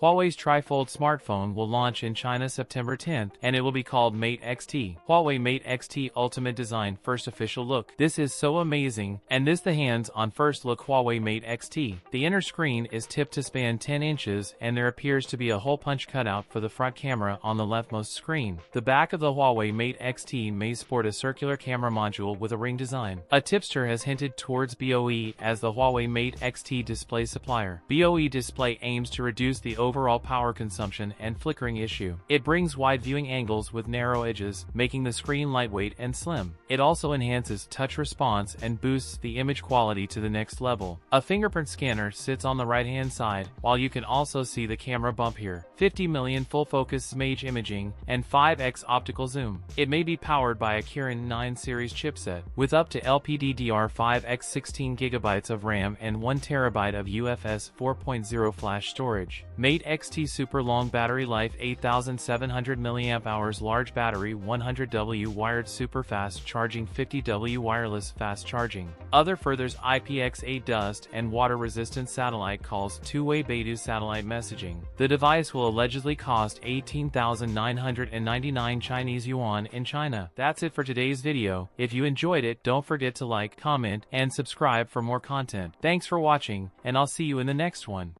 Huawei's tri-fold smartphone will launch in China September 10th, and it will be called Mate XT. Huawei Mate XT Ultimate Design First Official Look. This is so amazing, and this the hands-on first look Huawei Mate XT. The inner screen is tipped to span 10 inches, and there appears to be a hole punch cutout for the front camera on the leftmost screen. The back of the Huawei Mate XT may sport a circular camera module with a ring design. A tipster has hinted towards BOE as the Huawei Mate XT display supplier. BOE display aims to reduce the overall power consumption and flickering issue. It brings wide viewing angles with narrow edges, making the screen lightweight and slim. It also enhances touch response and boosts the image quality to the next level. A fingerprint scanner sits on the right-hand side, while you can also see the camera bump here. 50 million full-focus image imaging and 5x optical zoom. It may be powered by a Kirin 9 series chipset, with up to LPDDR5X 16GB of RAM and 1TB of UFS 4.0 flash storage. Mate XT Super Long Battery Life 8700 mAh Large Battery 100W Wired Super Fast Charging 50W Wireless Fast Charging. Other furthers IPX8 dust and water resistant satellite calls two-way Beidou satellite messaging. The device will allegedly cost 18,999 Chinese yuan in China. That's it for today's video. If you enjoyed it, don't forget to like, comment, and subscribe for more content. Thanks for watching, and I'll see you in the next one.